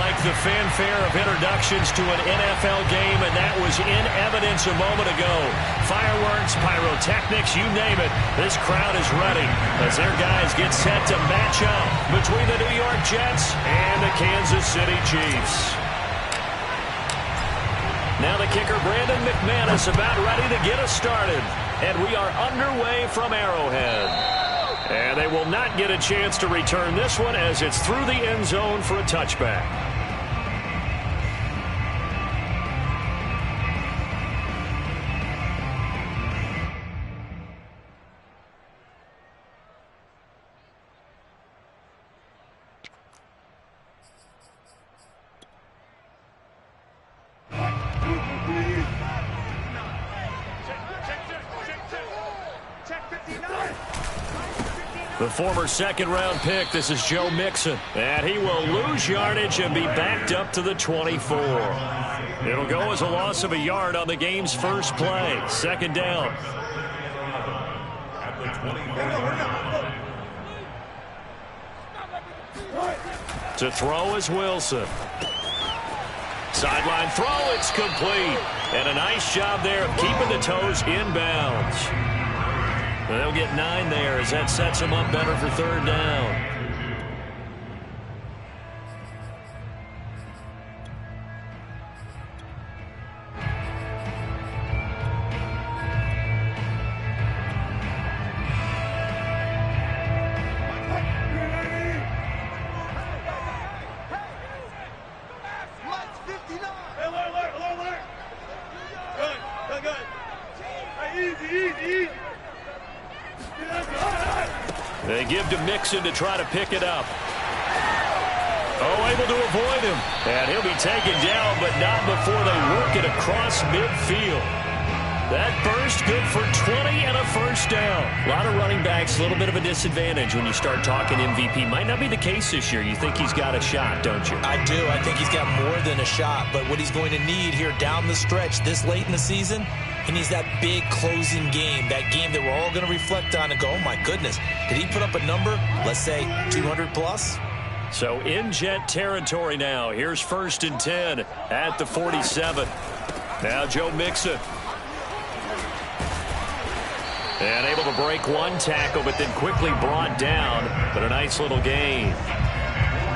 like the fanfare of introductions to an NFL game, and that was in evidence a moment ago. Fireworks, pyrotechnics, you name it. This crowd is ready as their guys get set to match up between the New York Jets and the Kansas City Chiefs. Now the kicker, Brandon McManus, about ready to get us started. And we are underway from Arrowhead. And they will not get a chance to return this one as it's through the end zone for a touchback. The former second-round pick, this is Joe Mixon. And he will lose yardage and be backed up to the 24. It'll go as a loss of a yard on the game's first play. Second down. To throw is Wilson. Sideline throw, it's complete. And a nice job there of keeping the toes inbounds. They'll get 9 there as that sets them up better for third down. They give to Mixon to try to pick it up. Oh, able to avoid him. And he'll be taken down, but not before they work it across midfield. That burst good for 20 and a first down. A lot of running backs, a little bit of a disadvantage when you start talking MVP. Might not be the case this year. You think he's got a shot, don't you? I do. I think he's got more than a shot. But what he's going to need here down the stretch this late in the season, he needs that big closing game, that game that we're all going to reflect on and go, oh, my goodness, did he put up a number, let's say 200 plus? So in Jet territory now. Here's 1st and 10 at the 47. Now Joe Mixon. And able to break one tackle, but then quickly brought down. But a nice little gain.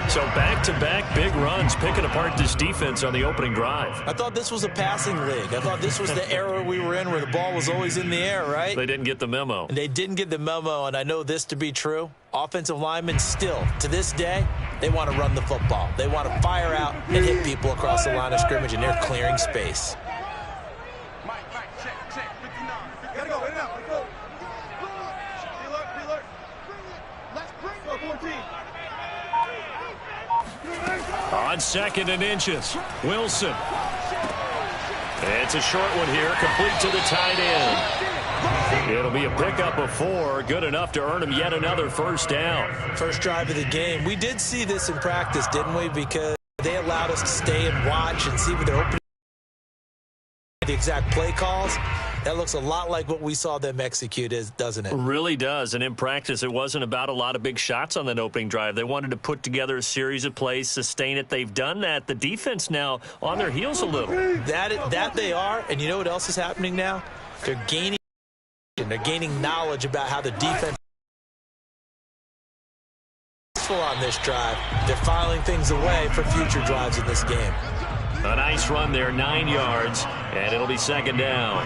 So back-to-back big runs, picking apart this defense on the opening drive. I thought this was a passing league. I thought this was the era we were in where the ball was always in the air, right? They didn't get the memo. And they didn't get the memo, and I know this to be true. Offensive linemen still, to this day, they want to run the football. They want to fire out and hit people across the line of scrimmage, and they're clearing space. On 2nd and inches, Wilson. It's a short one here, complete to the tight end. It'll be a pickup of 4, good enough to earn him yet another first down. First drive of the game. We did see this in practice, didn't we? Because they allowed us to stay and watch and see what they're opening. The exact play calls. That looks a lot like what we saw them execute, doesn't it? Really does. And in practice, it wasn't about a lot of big shots on that opening drive. They wanted to put together a series of plays, sustain it. They've done that. The defense now on their heels a little. That they are. And you know what else is happening now? They're gaining knowledge about how the defense is on this drive. They're filing things away for future drives in this game. A nice run there, 9 yards, and it'll be 2nd down.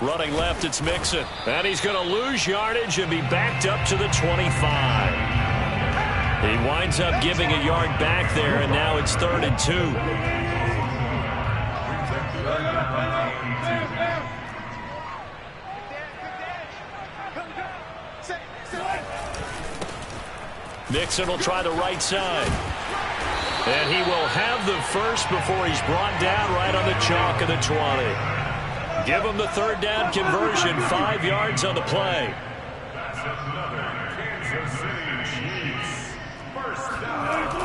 Running left, it's Mixon. And he's going to lose yardage and be backed up to the 25. He winds up giving a yard back there, and now it's 3rd and 2. Mixon will try the right side. And he will have the first before he's brought down right on the chalk of the 20. Give him the 3rd down conversion, 5 yards on the play.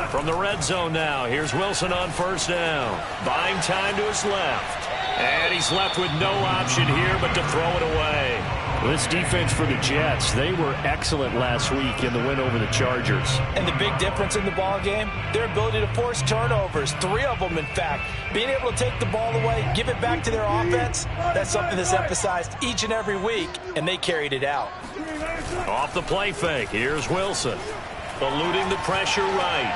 From the red zone now, here's Wilson on 1st down. Buying time to his left. And he's left with no option here but to throw it away. This defense for the Jets, they were excellent last week in the win over the Chargers. And the big difference in the ball game, their ability to force turnovers, 3 of them in fact. Being able to take the ball away, give it back to their offense, that's something that's emphasized each and every week, and they carried it out. Off the play fake, here's Wilson. Eluding the pressure right.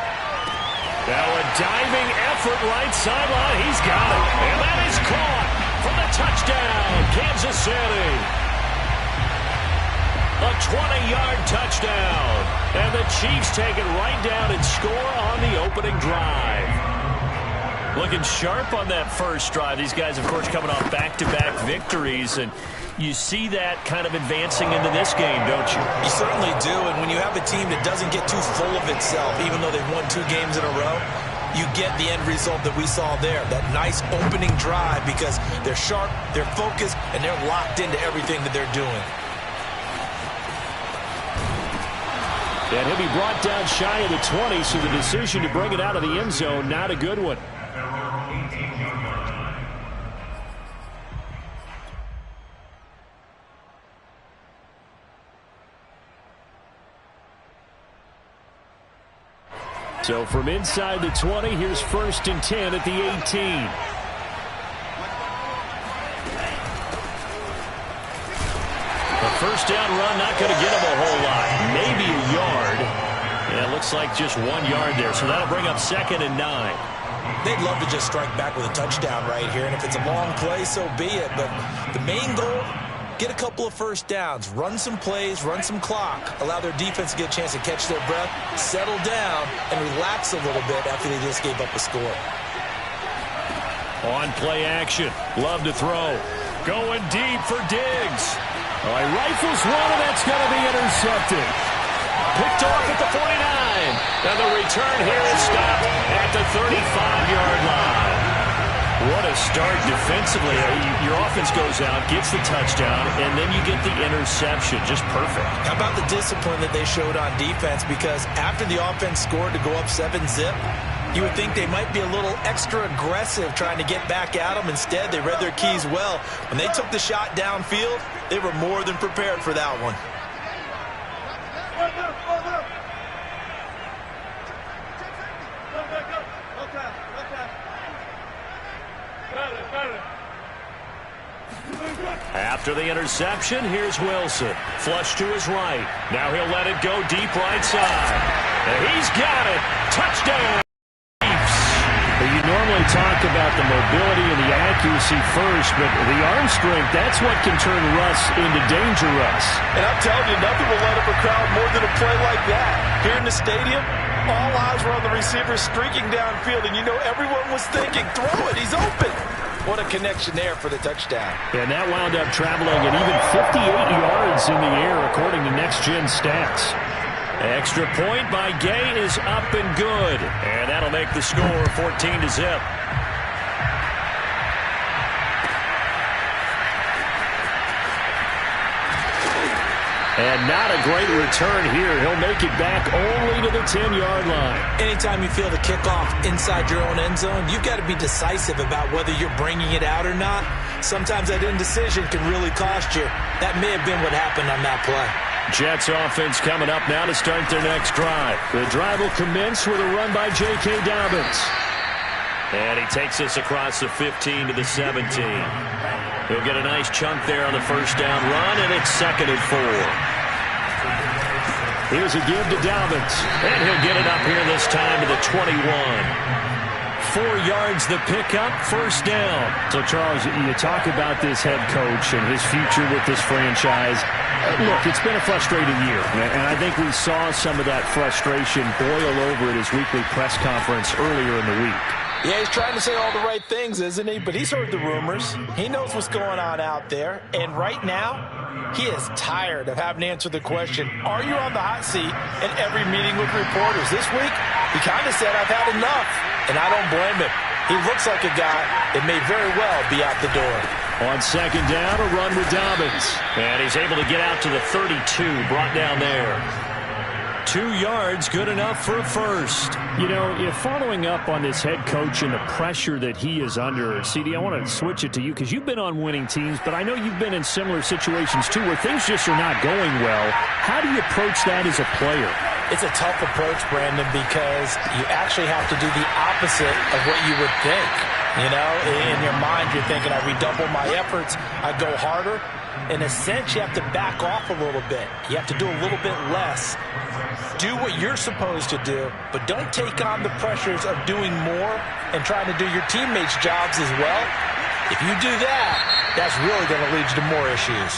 Now a diving effort right sideline. He's got it. And that is caught for the touchdown, Kansas City. A 20-yard touchdown. And the Chiefs take it right down and score on the opening drive. Looking sharp on that first drive. These guys, of course, coming off back-to-back victories. And you see that kind of advancing into this game, don't you? You certainly do. And when you have a team that doesn't get too full of itself, even though they've won 2 games in a row, you get the end result that we saw there. That nice opening drive because they're sharp, they're focused, and they're locked into everything that they're doing. And he'll be brought down shy of the 20, so the decision to bring it out of the end zone, not a good one. So from inside the 20, here's 1st and 10 at the 18. A first down run, not going to get him a whole lot. Maybe a yard. And it looks like just 1 yard there. So that'll bring up 2nd and 9. They'd love to just strike back with a touchdown right here. And if it's a long play, so be it. But the main goal, get a couple of first downs, run some plays, run some clock, allow their defense to get a chance to catch their breath, settle down, and relax a little bit after they just gave up a score. On play action, love to throw. Going deep for Diggs. All right, rifles one, and that's going to be intercepted. Picked off at the 49. And the return here is stopped at the 35-yard line. What a start defensively. Your offense goes out, gets the touchdown, and then you get the interception. Just perfect. How about the discipline that they showed on defense? Because after the offense scored to go up 7-zip, you would think they might be a little extra aggressive trying to get back at them. Instead, they read their keys well. When they took the shot downfield, they were more than prepared for that one. After the interception, here's Wilson. Flush to his right. Now he'll let it go deep right side. And he's got it. Touchdown. You normally talk about the mobility and the accuracy first, but the arm strength, that's what can turn Russ into danger Russ. And I'm telling you, nothing will light up a crowd more than a play like that. Here in the stadium, all eyes were on the receiver streaking downfield, and you know everyone was thinking, throw it, he's open. What a connection there for the touchdown. And that wound up traveling at even 58 yards in the air, according to Next Gen Stats. Extra point by Gay is up and good. And that'll make the score 14-zip. And not a great return here. He'll make it back only to the 10-yard line. Anytime you feel the kickoff inside your own end zone, you've got to be decisive about whether you're bringing it out or not. Sometimes that indecision can really cost you. That may have been what happened on that play. Jets offense coming up now to start their next drive. The drive will commence with a run by J.K. Dobbins. And he takes us across the 15 to the 17. He'll get a nice chunk there on the first down run, and it's 2nd and 4. Here's a give to Dobbins. And he'll get it up here this time to the 21. 4 yards the pickup, first down. So, Charles, you talk about this head coach and his future with this franchise. Look, it's been a frustrating year, and I think we saw some of that frustration boil over at his weekly press conference earlier in the week. Yeah, he's trying to say all the right things, isn't he? But he's heard the rumors. He knows what's going on out there. And right now, he is tired of having to answer the question, are you on the hot seat in every meeting with reporters? This week, he kind of said, I've had enough. And I don't blame him. He looks like a guy that may very well be out the door. On second down, a run with Dobbins. And he's able to get out to the 32, brought down there. 2 yards, good enough for a first. You know, if following up on this head coach and the pressure that he is under, CD, I want to switch it to you because you've been on winning teams, but I know you've been in similar situations too where things just are not going well. How do you approach that as a player? It's a tough approach, Brandon, because you actually have to do the opposite of what you would think. You know, in your mind, you're thinking, I redouble my efforts, I go harder. In a sense, you have to back off a little bit. You have to do a little bit less. Do what you're supposed to do, but don't take on the pressures of doing more and trying to do your teammates' jobs as well. If you do that, that's really going to lead you to more issues.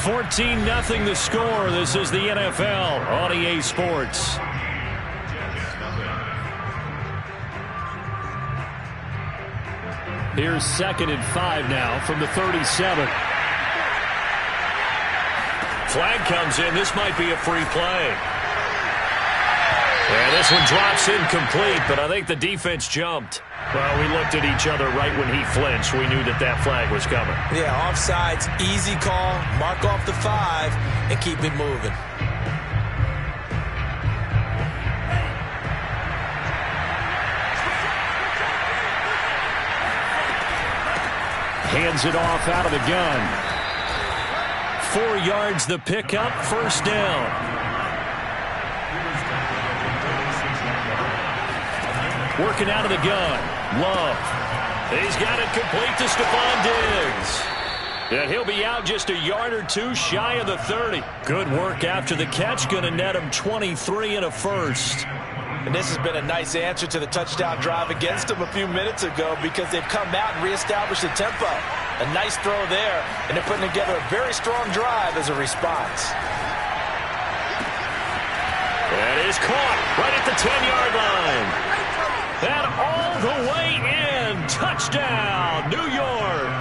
14-0 the score. This is the NFL on EA Sports. Here's 2nd and 5 now from the 37. Flag comes in. This might be a free play. And this one drops incomplete, but I think the defense jumped. Well, we looked at each other right when he flinched. We knew that that flag was coming. Yeah, offsides, easy call, mark off the 5, and keep it moving. Hands it off out of the gun. 4 yards the pickup, first down. Working out of the gun. Love. He's got it complete to Stephon Diggs. And he'll be out just a yard or two shy of the 30. Good work after the catch. Going to net him 23 and a first. And this has been a nice answer to the touchdown drive against them a few minutes ago because they've come out and reestablished the tempo. A nice throw there, and they're putting together a very strong drive as a response. That is caught right at the 10-yard line. And all the way in. Touchdown, New York.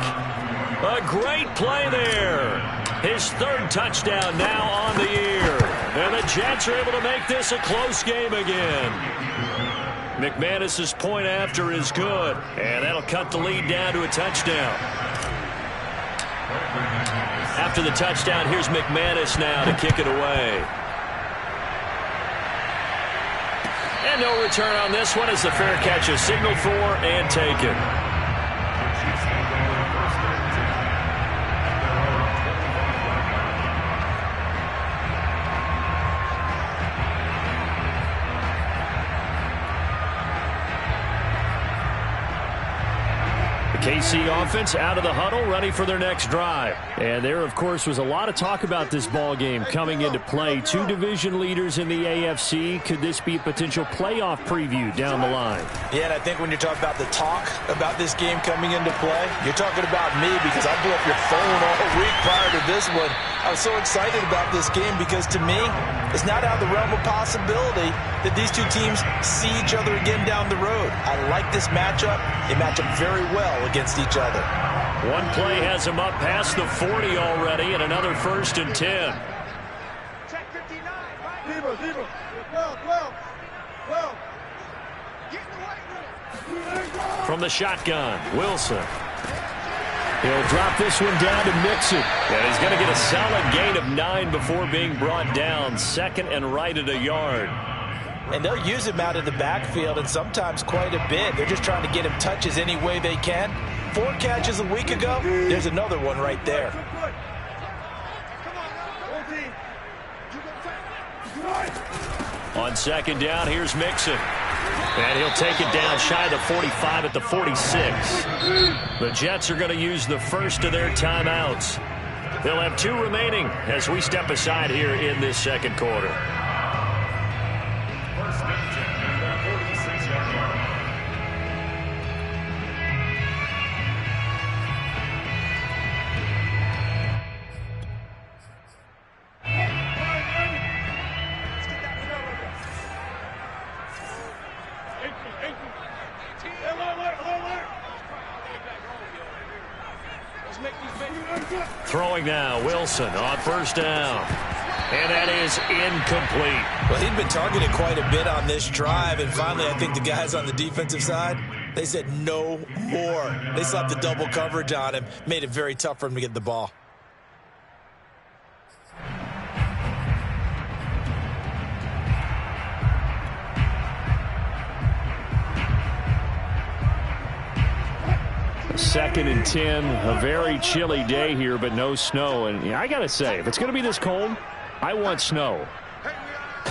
A great play there. His 3rd touchdown now on the year. And the Jets are able to make this a close game again. McManus's point after is good. And that'll cut the lead down to a touchdown. After the touchdown, here's McManus now to kick it away. And no return on this one as the fair catch is signaled for and taken. KC offense out of the huddle, ready for their next drive. And there, of course, was a lot of talk about this ball game coming into play. 2 division leaders in the AFC. Could this be a potential playoff preview down the line? Yeah, and I think when you're talking about the talk about this game coming into play, you're talking about me because I blew up your phone all week prior to this one. I was so excited about this game because, to me, it's not out of the realm of possibility that these two teams see each other again down the road. I like this matchup. They match up very well against each other. One play has him up past the 40 already, and another 1st and 10. Check 59. From the shotgun, Wilson. He'll drop this one down to Mixon. And he's going to get a solid gain of 9 before being brought down. 2nd and right at a yard. And they'll use him out of the backfield, and sometimes quite a bit. They're just trying to get him touches any way they can. 4 catches a week ago. There's another one right there. On 2nd down, here's Mixon. And he'll take it down shy of the 45 at the 46. The Jets are going to use the first of their timeouts. They'll have 2 remaining as we step aside here in this 2nd quarter. Throwing now, Wilson on 1st down. And that is incomplete. Well, he'd been targeted quite a bit on this drive, and finally I think the guys on the defensive side, they said no more. They slapped the double coverage on him, made it very tough for him to get the ball. 2nd and 10. A very chilly day here, but no snow. And I got to say, if it's going to be this cold, I want snow.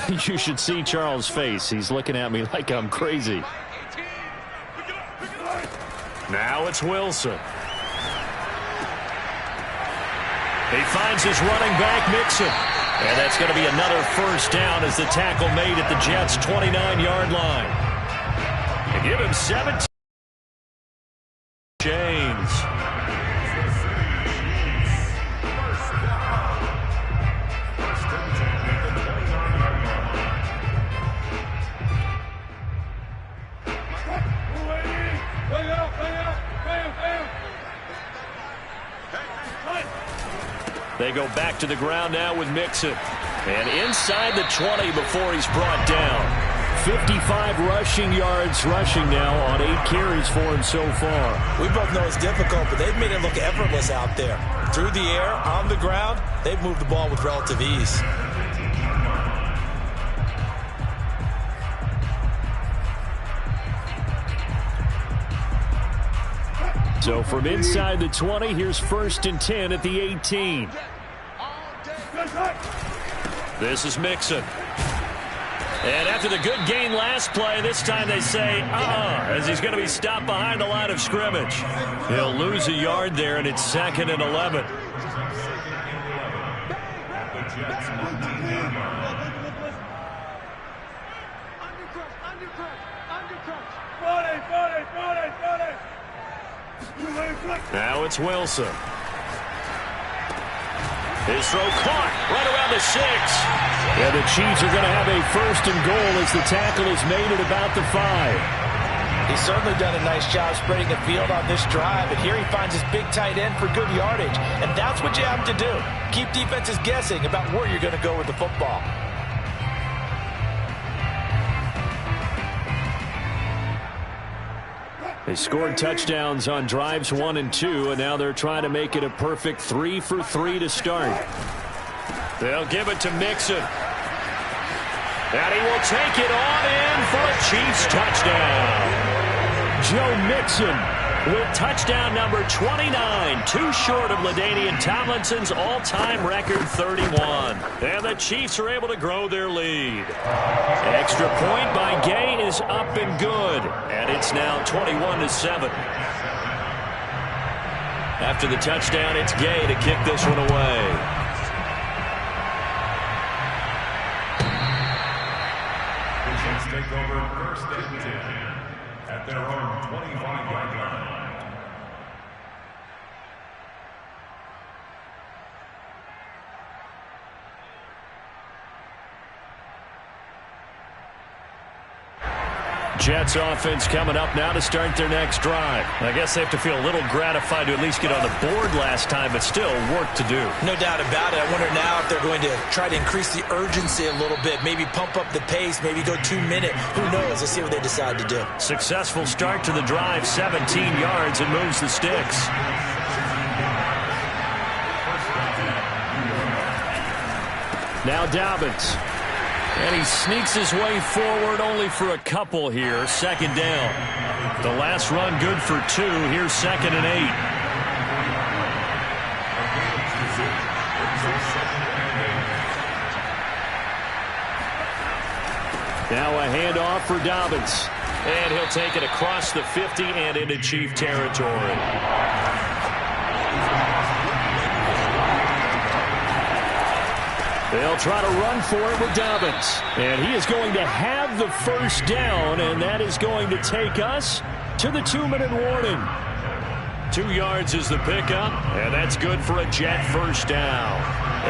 You should see Charles' face. He's looking at me like I'm crazy. Now it's Wilson. He finds his running back, Mixon. And that's going to be another first down as the tackle made at the Jets' 29-yard line. They give him 17. James. They go back to the ground now with Mixon. And inside the 20 before he's brought down. 55 rushing yards rushing now on 8 carries for him so far. We both know it's difficult, but they've made it look effortless out there. Through the air, on the ground, they've moved the ball with relative ease. So from inside the 20, here's 1st and 10 at the 18. This is Mixon. And after the good gain last play, this time they say, as he's going to be stopped behind the line of scrimmage. He'll lose a yard there, and it's 2nd and 11. Now it's Wilson. His throw caught right around the 6. Yeah, the Chiefs are going to have a 1st and goal as the tackle is made at about the 5. He's certainly done a nice job spreading the field on this drive, but here he finds his big tight end for good yardage, and that's what you have to do. Keep defenses guessing about where you're going to go with the football. They scored touchdowns on drives 1 and 2, and now they're trying to make it a perfect 3 for 3 to start. They'll give it to Mixon. And he will take it on in for a Chiefs touchdown. Joe Mixon with touchdown number 29, too short of LaDainian Tomlinson's all-time record 31. And the Chiefs are able to grow their lead. Extra point by Gay is up and good. And it's now 21-7. After the touchdown, it's Gay to kick this one away. Take over 1st and 10 at their own 25-yard line. Jets offense coming up now to start their next drive. I guess they have to feel a little gratified to at least get on the board last time, but still work to do. No doubt about it. I wonder now if they're going to try to increase the urgency a little bit, maybe pump up the pace, maybe go 2-minute. Who knows? Let's see what they decide to do. Successful start to the drive, 17 yards, and moves the sticks. Now Dobbins. And he sneaks his way forward only for a couple here. 2nd down. The last run good for 2. Here's 2nd and 8. Now a handoff for Dobbins. And he'll take it across the 50 and into Chief territory. They'll try to run for it with Dobbins. And he is going to have the 1st down, and that is going to take us to the 2-minute warning. 2 yards is the pickup, and that's good for a Jet 1st down.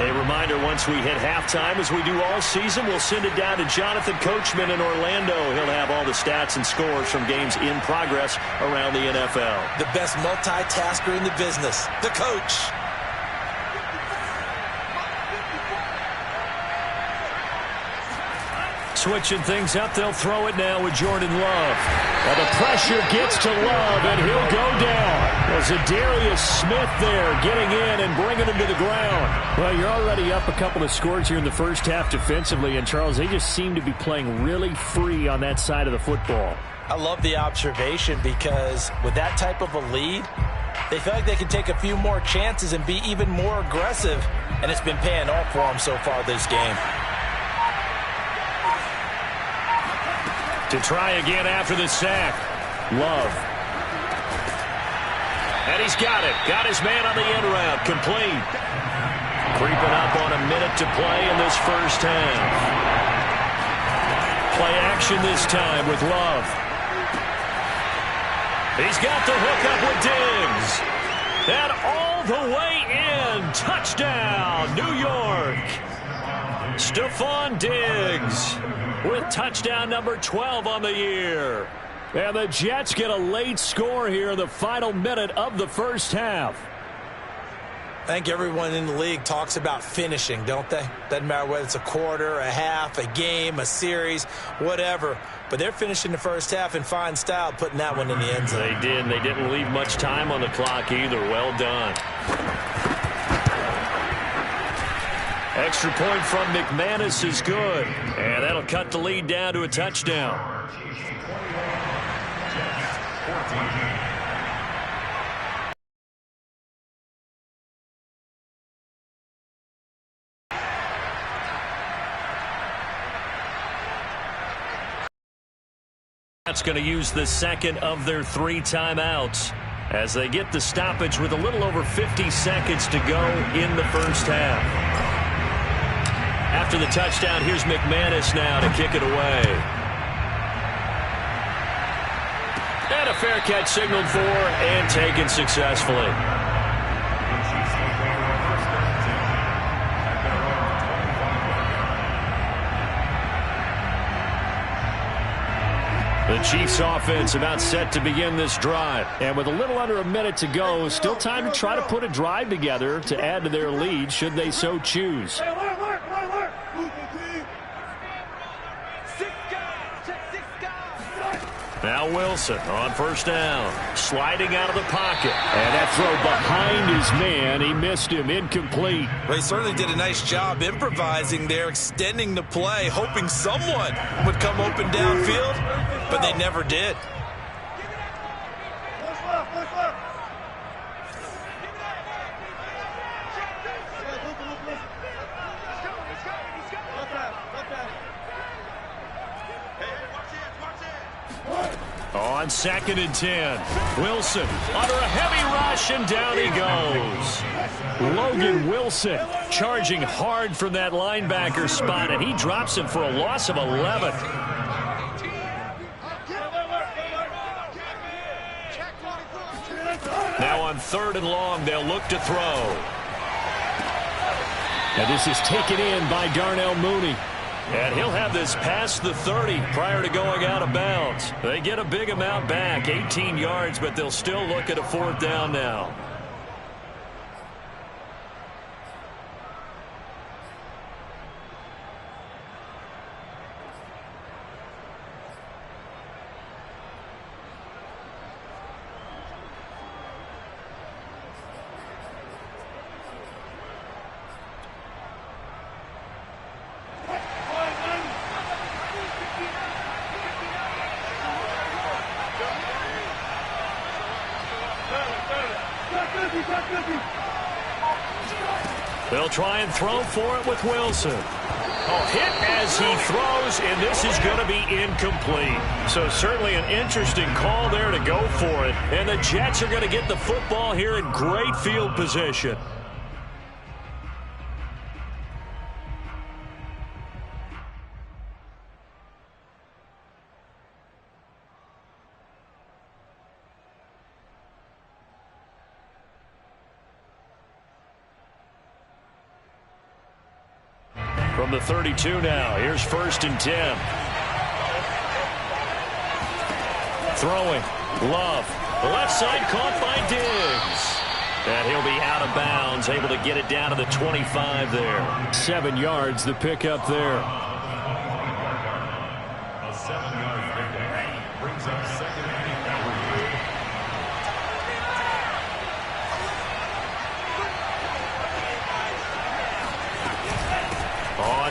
A reminder, once we hit halftime, as we do all season, we'll send it down to Jonathan Coachman in Orlando. He'll have all the stats and scores from games in progress around the NFL. The best multitasker in the business, the coach. Switching things up, they'll throw it now with Jordan Love. Well, the pressure gets to Love, and he'll go down. Well, Zadarius Smith there getting in and bringing him to the ground. Well, you're already up a couple of scores here in the first half defensively, and Charles, they just seem to be playing really free on that side of the football. I love the observation because with that type of a lead, they feel like they can take a few more chances and be even more aggressive, and it's been paying off for them so far this game. To try again after the sack. Love. And he's got it. Got his man on the end route. Complete. Creeping up on a minute to play in this first half. Play action this time with Love. He's got the hook up with Diggs. And all the way in. Touchdown, New York. Stephon Diggs with touchdown number 12 on the year. And the Jets get a late score here in the final minute of the first half. I think everyone in the league talks about finishing, don't they? Doesn't matter whether it's a quarter, a half, a game, a series, whatever. But they're finishing the first half in fine style, putting that one in the end zone. They did, and they didn't leave much time on the clock either. Well done. Extra point from McManus is good. And that'll cut the lead down to a touchdown. That's going to use the second of their 3 timeouts as they get the stoppage with a little over 50 seconds to go in the first half. After the touchdown, here's McManus now to kick it away. And a fair catch signaled for and taken successfully. The Chiefs offense about set to begin this drive. And with a little under a minute to go, still time to try to put a drive together to add to their lead should they so choose. Now Wilson on first down, sliding out of the pocket. And that throw behind his man, he missed him, incomplete. They certainly did a nice job improvising there, extending the play, hoping someone would come open downfield, but they never did. On 2nd and 10, Wilson under a heavy rush, and down he goes. Logan Wilson charging hard from that linebacker spot, and he drops him for a loss of 11. Now on 3rd and long, they'll look to throw. And this is taken in by Darnell Mooney. And he'll have this past the 30 prior to going out of bounds. They get a big amount back, 18 yards, but they'll still look at a 4th down now. They'll try and throw for it with Wilson. Hit as he throws, and this is going to be incomplete. So certainly an interesting call there to go for it. And the Jets are going to get the football here in great field position. From the 32 now, here's 1st and 10. Throwing, Love. The left side caught by Diggs. And he'll be out of bounds, able to get it down to the 25 there. 7 yards, the pickup there.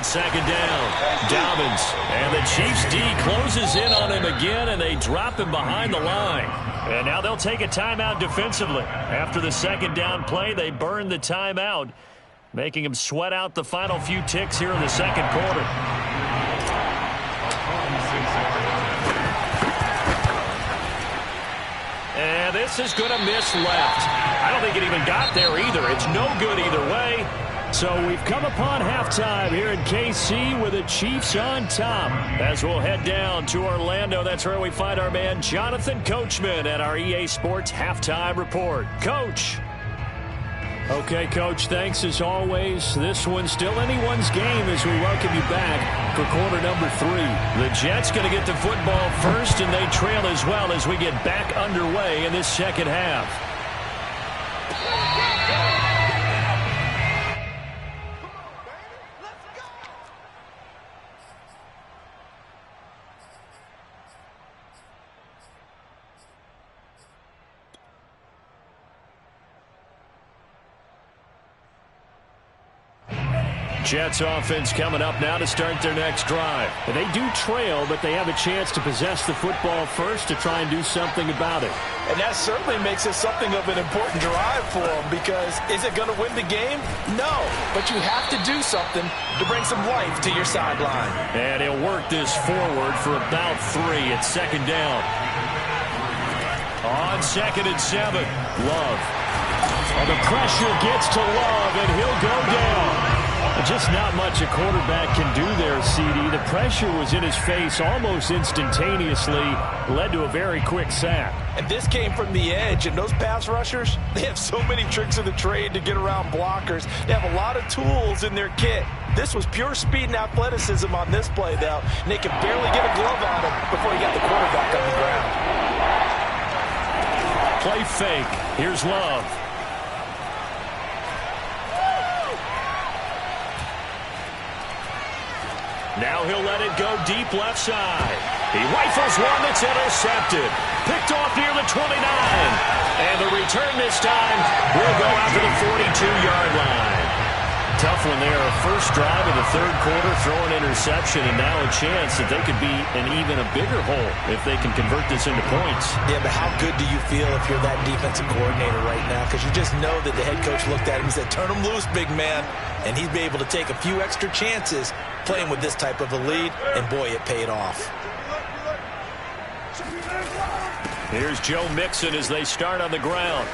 second down. Dobbins. And the Chiefs D closes in on him again, and they drop him behind the line. And now they'll take a timeout defensively. After the second down play, they burn the timeout, making him sweat out the final few ticks here in the second quarter. And this is going to miss left. I don't think it even got there either. It's no good either way. So we've come upon halftime here in KC with the Chiefs on top. As we'll head down to Orlando, that's where we find our man Jonathan Coachman at our EA Sports Halftime Report. Coach. Okay, Coach, thanks as always. This one's still anyone's game as we welcome you back for quarter number 3. The Jets going to get the football first, and they trail as well as we get back underway in this second half. Jets offense coming up now to start their next drive. They do trail, but they have a chance to possess the football first to try and do something about it. And that certainly makes it something of an important drive for them, because is it going to win the game? No, but you have to do something to bring some life to your sideline. And he'll work this forward for about 3 at second down. On 2nd and 7, Love. Well, the pressure gets to Love, and he'll go down. Just not much a quarterback can do there, CD. The pressure was in his face almost instantaneously, led to a very quick sack. And this came from the edge, and those pass rushers, they have so many tricks of the trade to get around blockers. They have a lot of tools in their kit. This was pure speed and athleticism on this play, though, and they could barely get a glove on him before he got the quarterback on the ground. Play fake. Here's Love. Now he'll let it go deep left side. He rifles one that's intercepted. Picked off near the 29. And the return this time will go out to the 42-yard line. Tough one there. First drive of the third quarter, throw an interception, and now a chance that they could be in even a bigger hole if they can convert this into points. Yeah, but how good do you feel if you're that defensive coordinator right now? Because you just know that the head coach looked at him and said, turn him loose, big man. And he'd be able to take a few extra chances playing with this type of a lead, and boy, it paid off. Here's Joe Mixon as they start on the ground.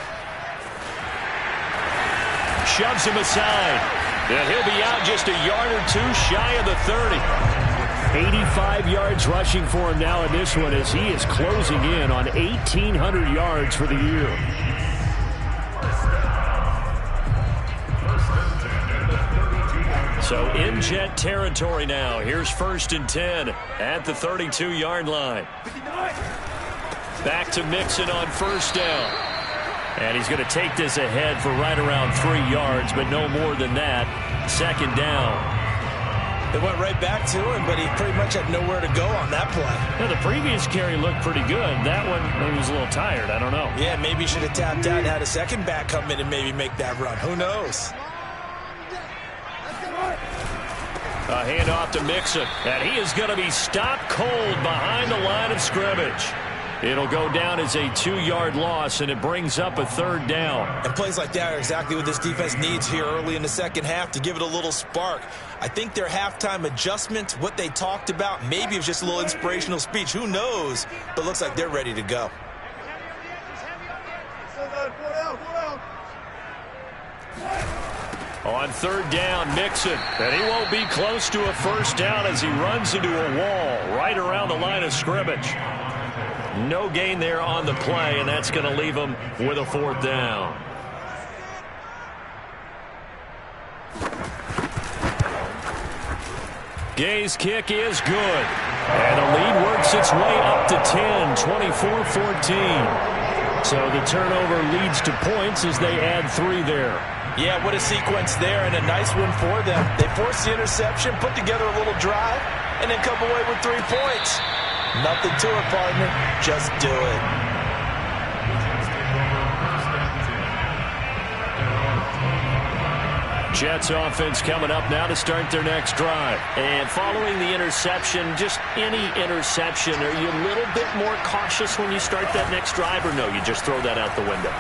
Shoves him aside. And he'll be out just a yard or two shy of the 30. 85 yards rushing for him now in this one as he is closing in on 1,800 yards for the year. So in Jet territory now. Here's 1st and 10 at the 32-yard line. Back to Mixon on 1st down. And he's going to take this ahead for right around 3 yards, but no more than that. 2nd down. They went right back to him, but he pretty much had nowhere to go on that play. Yeah, the previous carry looked pretty good. That one, maybe he was a little tired. I don't know. Yeah, maybe he should have tapped out and had a second back come in and maybe make that run. Who knows? A handoff to Mixon, and he is going to be stopped cold behind the line of scrimmage. It'll go down as a 2-yard loss, and it brings up a 3rd down. And plays like that are exactly what this defense needs here early in the second half to give it a little spark. I think their halftime adjustment, what they talked about, maybe it was just a little inspirational speech. Who knows? But looks like they're ready to go. On 3rd down, Mixon. And he won't be close to a 1st down as he runs into a wall right around the line of scrimmage. No gain there on the play, and that's going to leave him with a 4th down. Gay's kick is good. And the lead works its way up to 10, 24-14. So the turnover leads to points as they add 3 there. Yeah, what a sequence there, and a nice one for them. They force the interception, put together a little drive, and then come away with 3 points. Nothing to it, partner. Just do it. Jets offense coming up now to start their next drive. And following the interception, just any interception, are you a little bit more cautious when you start that next drive, or no, you just throw that out the window?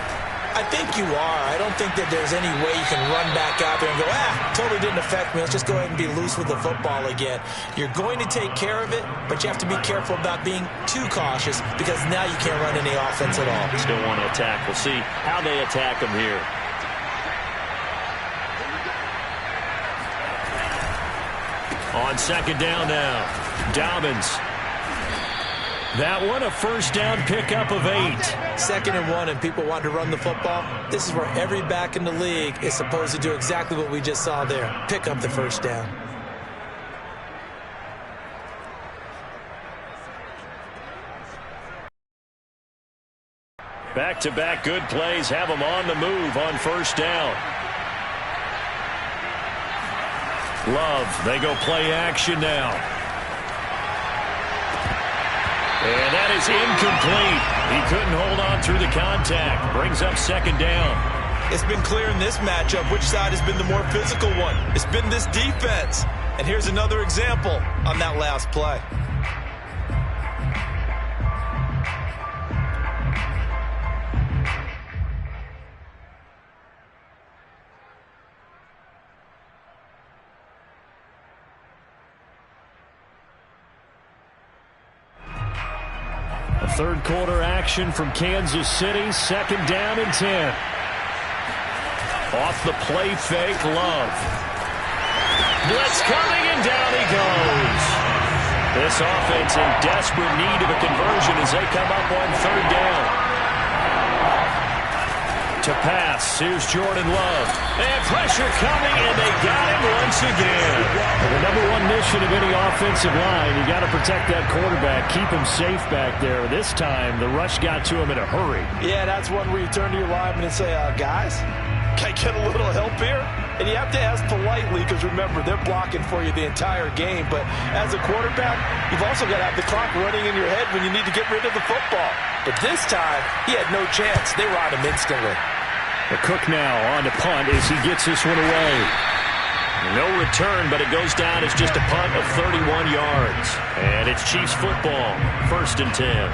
I think you are. I don't think that there's any way you can run back out there and go, totally didn't affect me. Let's just go ahead and be loose with the football again. You're going to take care of it, but you have to be careful about being too cautious because now you can't run any offense at all. Still want to attack. We'll see how they attack them here. On second down now, Dobbins. That one, a first down pickup of 8. 2nd and 1, and people want to run the football. This is where every back in the league is supposed to do exactly what we just saw there. Pick up the first down. Back-to-back good plays have them on the move on first down. Love, they go play action now. And that is incomplete. He couldn't hold on through the contact. Brings up second down. It's been clear in this matchup which side has been the more physical one. It's been this defense. And here's another example on that last play. Third quarter action from Kansas City. 2nd down and 10. Off the play fake, Love. Blitz coming, and down he goes. This offense in desperate need of a conversion as they come up on 3rd down. To pass, here's Jordan Love. And pressure coming, and they got him once again. The number one mission of any offensive line, you got to protect that quarterback, keep him safe back there. This time, the rush got to him in a hurry. Yeah, that's one where you turn to your lineman and say, guys, can I get a little help here? And you have to ask politely because, remember, they're blocking for you the entire game. But as a quarterback, you've also got to have the clock running in your head when you need to get rid of the football. But this time, he had no chance. They were on him instantly. The Cook now on to punt as he gets this one away. No return, but it goes down as just a punt of 31 yards. And it's Chiefs football, 1st and 10.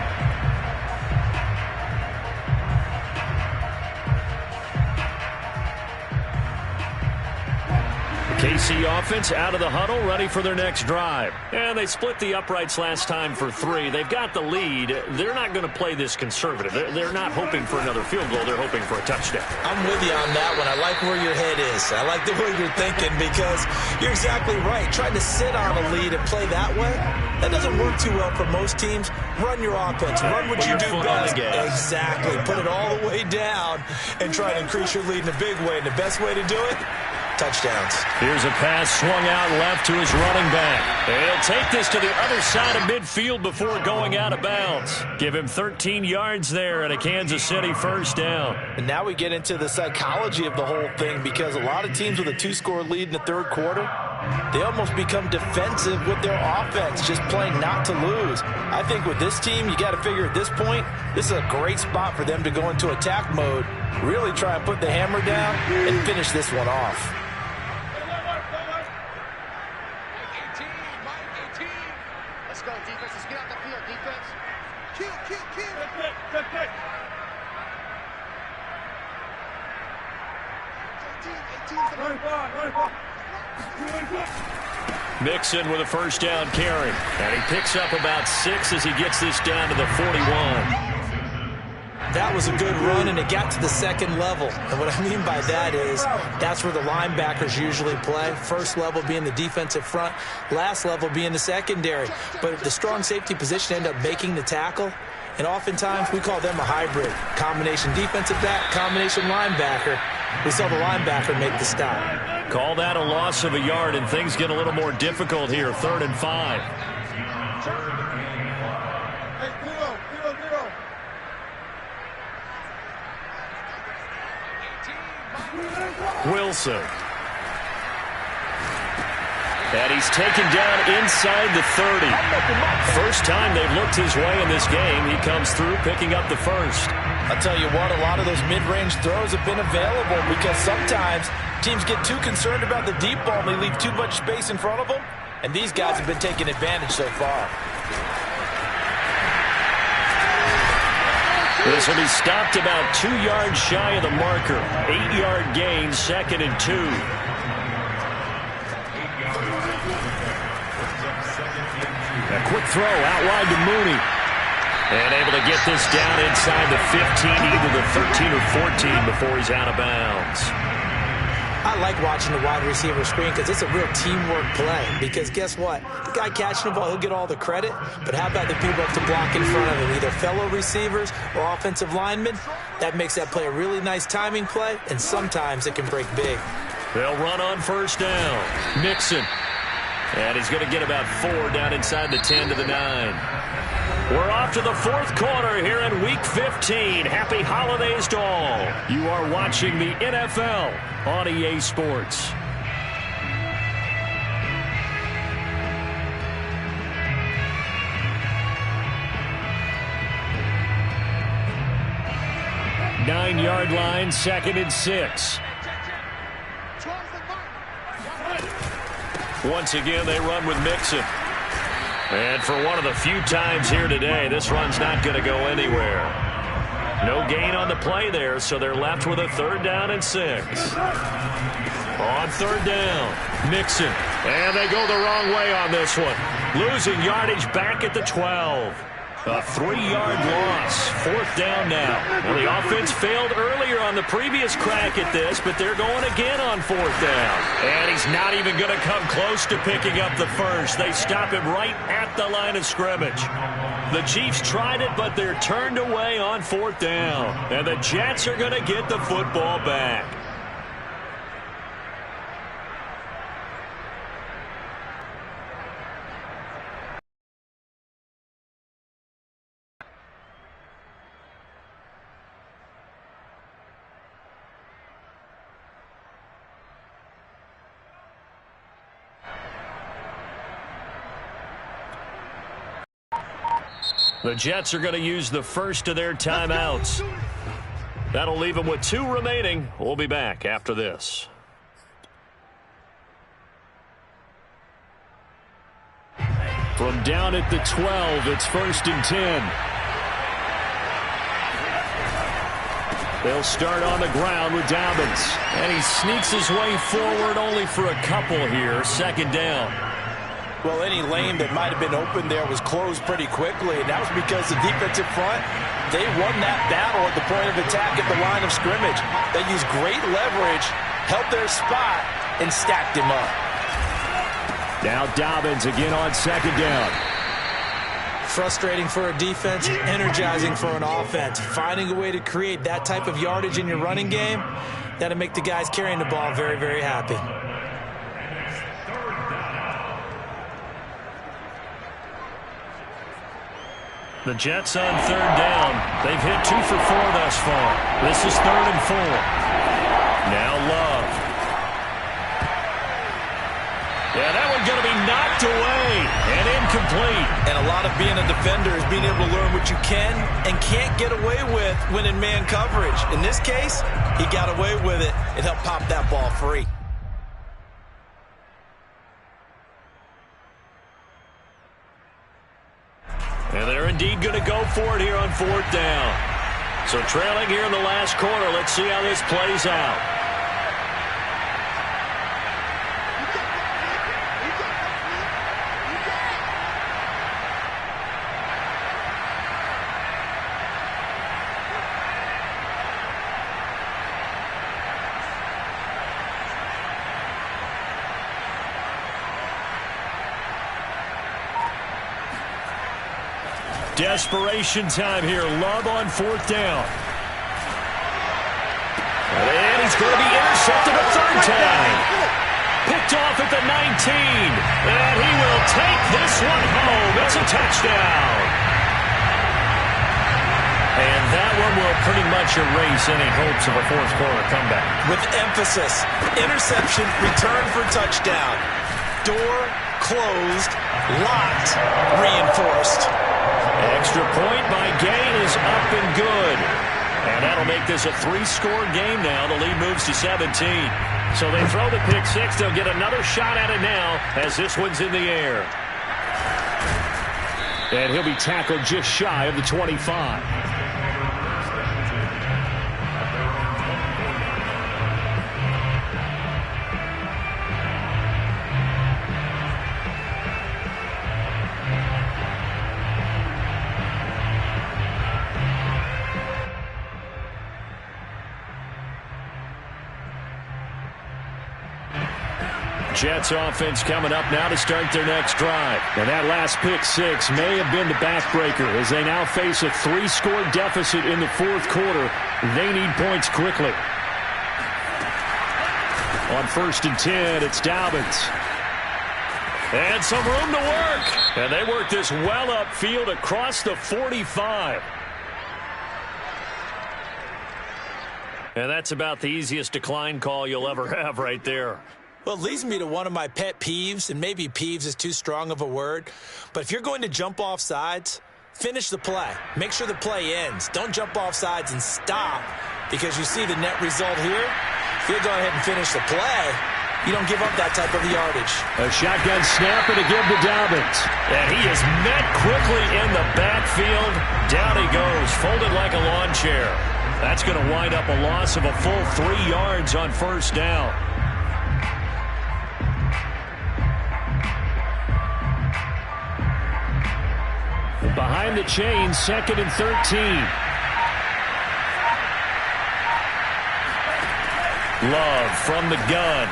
KC offense out of the huddle, ready for their next drive. And they split the uprights last time for 3. They've got the lead. They're not going to play this conservative. They're not hoping for another field goal. They're hoping for a touchdown. I'm with you on that one. I like where your head is. I like the way you're thinking because you're exactly right. Trying to sit on a lead and play that way, that doesn't work too well for most teams. Run your offense. Run what you do best. Exactly. Put it all the way down and try to increase your lead in a big way. And the best way to do it, touchdowns. Here's a pass swung out left to his running back. He'll take this to the other side of midfield before going out of bounds. Give him 13 yards there and a Kansas City first down. And now we get into the psychology of the whole thing because a lot of teams with a 2-score lead in the 3rd quarter, they almost become defensive with their offense, just playing not to lose. I think with this team, you got to figure at this point, this is a great spot for them to go into attack mode, really try and put the hammer down and finish this one off. Let's go, defense. Let's get out the field, defense. Kill. Mixon with a first down carry. And he picks up about 6 as he gets this down to the 41. That was a good run, and it got to the 2nd level. And what I mean by that is that's where the linebackers usually play. First level being the defensive front, last level being the secondary. But the strong safety position ended up making the tackle. And oftentimes we call them a hybrid. Combination defensive back, combination linebacker. We saw the linebacker make the stop. Call that a loss of a yard, and things get a little more difficult here. 3rd and 5. Wilson. And he's taken down inside the 30. First time they've looked his way in this game. He comes through picking up the first. I'll tell you what, a lot of those mid-range throws have been available because sometimes Teams get too concerned about the deep ball and they leave too much space in front of them, and these guys have been taking advantage so far. This will be stopped about 2 yards shy of the marker. 8-yard gain, 2nd and 2. A quick throw out wide to Mooney. And able to get this down inside the 15, either the 13 or 14 before he's out of bounds. I like watching the wide receiver screen because it's a real teamwork play. Because guess what? The guy catching the ball, he'll get all the credit. But how about the people up to block in front of him, either fellow receivers or offensive linemen? That makes that play a really nice timing play, and sometimes it can break big. They'll run on first down. Mixon. And he's going to get about 4 down inside the 10 to the 9. We're off to the 4th quarter here in Week 15. Happy holidays to all. You are watching the NFL on EA Sports. Nine-yard line, 2nd and 6. Once again, they run with Mixon. And for one of the few times here today, this run's not going to go anywhere. No gain on the play there, so they're left with a 3rd down and 6. On 3rd down, Mixon. And they go the wrong way on this one. Losing yardage back at the 12. A 3-yard loss. 4th down now. Well, the offense failed earlier on the previous crack at this, but they're going again on 4th down. And he's not even going to come close to picking up the first. They stop him right at the line of scrimmage. The Chiefs tried it, but they're turned away on 4th down. And the Jets are going to get the football back. The Jets are going to use the first of their timeouts. That'll leave them with 2 remaining. We'll be back after this. From down at the 12, it's 1st and 10. They'll start on the ground with Dobbins. And he sneaks his way forward only for a couple here. 2nd down. Well, any lane that might have been open there was closed pretty quickly, and that was because the defensive front, they won that battle at the point of attack at the line of scrimmage. They used great leverage, held their spot, and stacked him up. Now Dobbins again on 2nd down. Frustrating for a defense, energizing for an offense. Finding a way to create that type of yardage in your running game, that'll make the guys carrying the ball very, very happy. The Jets on 3rd down. They've hit 2 for 4 thus far. This is 3rd and 4. Now Love. Yeah, that one's going to be knocked away and incomplete. And a lot of being a defender is being able to learn what you can and can't get away with when in man coverage. In this case, he got away with it and helped pop that ball free. And they're indeed going to go for it here on 4th down. So trailing here in the last quarter, let's see how this plays out. Desperation time here. Love on 4th down. And he's going to be intercepted a 3rd time. Picked off at the 19. And he will take this one home. It's a touchdown. And that one will pretty much erase any hopes of a 4th quarter comeback. With emphasis, interception, return for touchdown. Door closed, locked, reinforced. Extra point by Gay is up and good. And that'll make this a 3-score game now. The lead moves to 17. So they throw the pick six. They'll get another shot at it now as this one's in the air. And he'll be tackled just shy of the 25. Jets offense coming up now to start their next drive. And that last pick six may have been the backbreaker as they now face a 3-score deficit in the fourth quarter. They need points quickly. On 1st and 10, it's Dobbins. And some room to work. And they work this well upfield across the 45. And that's about the easiest decline call you'll ever have right there. Well, it leads me to one of my pet peeves, and maybe peeves is too strong of a word, but if you're going to jump off sides, finish the play. Make sure the play ends. Don't jump off sides and stop because you see the net result here. If you go ahead and finish the play, you don't give up that type of yardage. A shotgun snap and a give to Dobbins. And he is met quickly in the backfield. Down he goes, folded like a lawn chair. That's going to wind up a loss of a full 3 yards on 1st down. Behind the chain, 2nd and 13. Love from the gun.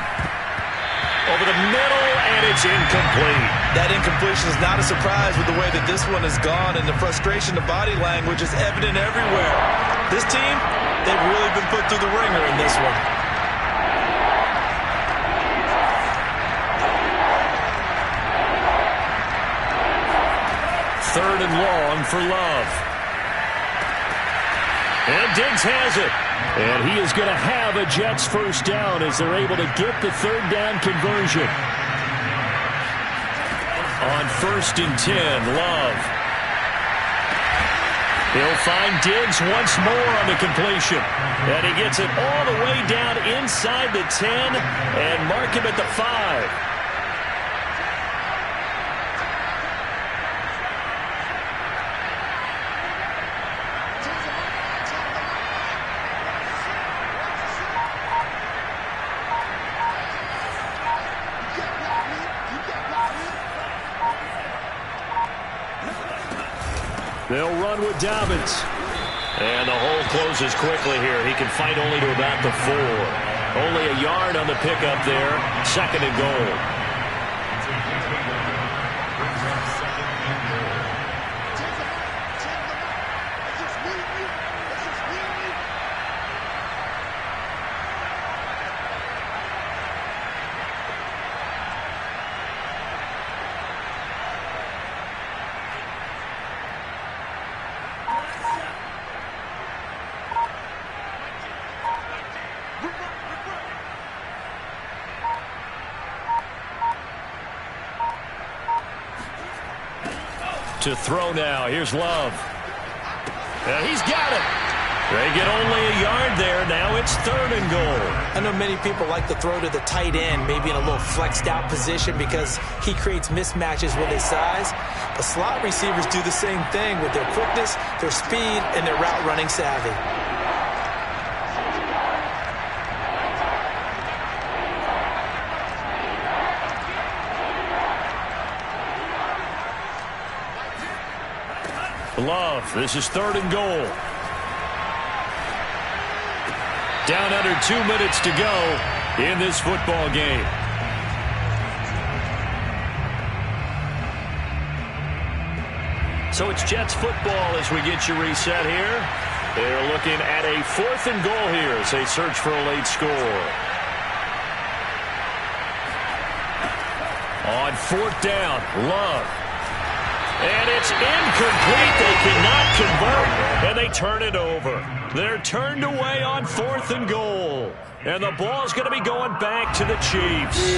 Over the middle, and it's incomplete. That incompletion is not a surprise with the way that this one has gone, and the frustration, the body language is evident everywhere. This team, they've really been put through the ringer in this one. Third and long for Love. And Diggs has it. And he is going to have a Jets 1st down as they're able to get the 3rd down conversion. On 1st and 10, Love. He'll find Diggs once more on the completion. And he gets it all the way down inside the 10 and mark him at the 5. They'll run with Dobbins. And the hole closes quickly here. He can fight only to about the 4. Only a yard on the pickup there. 2nd and goal. To throw now. Here's Love. And he's got it. They get only a yard there. Now it's 3rd and goal. I know many people like to throw to the tight end, maybe in a little flexed out position because he creates mismatches with his size. But slot receivers do the same thing with their quickness, their speed, and their route running savvy. Love, this is 3rd and goal. Down under 2 minutes to go in this football game. So it's Jets football as we get you reset here. They're looking at a 4th and goal here as they search for a late score. On 4th down, Love. And it's incomplete. They cannot convert, and they turn it over. They're turned away on 4th and goal. And the ball's going to be going back to the Chiefs.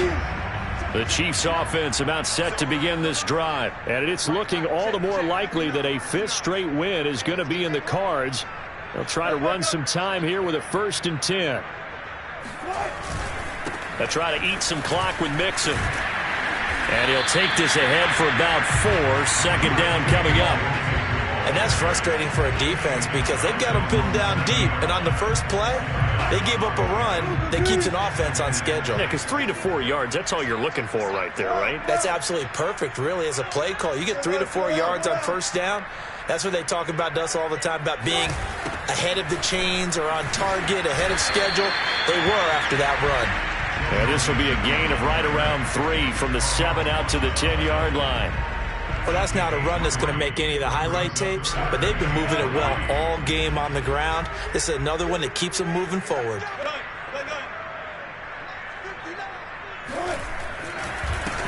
The Chiefs offense about set to begin this drive. And it's looking all the more likely that a 5th straight win is going to be in the cards. They'll try to run some time here with a 1st and 10. They'll try to eat some clock with Mixon. And he'll take this ahead for about 4. Second down coming up. And that's frustrating for a defense because they've got them pinned down deep. And on the first play, they gave up a run that keeps an offense on schedule. Yeah, because 3 to 4 yards, that's all you're looking for right there, right? That's absolutely perfect, really, as a play call. You get 3 to 4 yards on first down. That's what they talk about to us all the time, about being ahead of the chains or on target, ahead of schedule. They were after that run. And this will be a gain of right around 3 from the 7 out to the 10-yard line. Well, that's not a run that's going to make any of the highlight tapes, but they've been moving it well all game on the ground. This is another one that keeps them moving forward.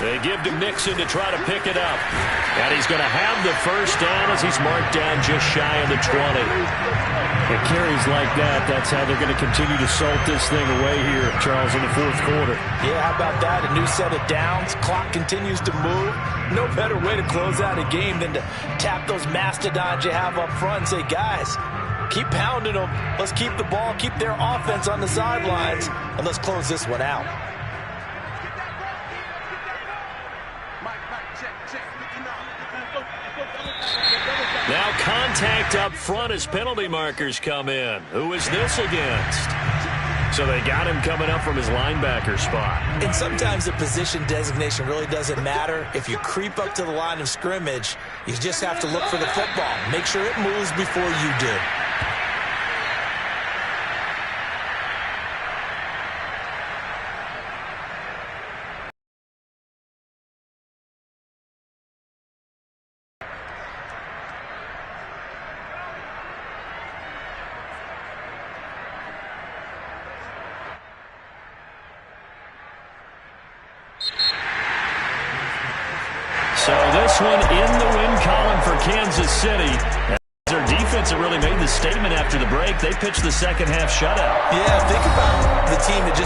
They give to Mixon to try to pick it up. And he's going to have the first down as he's marked down just shy of the 20. It carries like that. That's how they're going to continue to salt this thing away here, Charles, in the fourth quarter. Yeah, how about that? A new set of downs. Clock continues to move. No better way to close out a game than to tap those mastodons you have up front and say, guys, keep pounding them. Let's keep the ball, keep their offense on the sidelines, and let's close this one out. Now contact up front as penalty markers come in. Who is this against? So they got him coming up from his linebacker spot. And sometimes the position designation really doesn't matter. If you creep up to the line of scrimmage, you just have to look for the football. Make sure it moves before you do. So this one in the win column for Kansas City. Their defense that really made the statement after the break. They pitched the second half shutout. Yeah, think about the team that just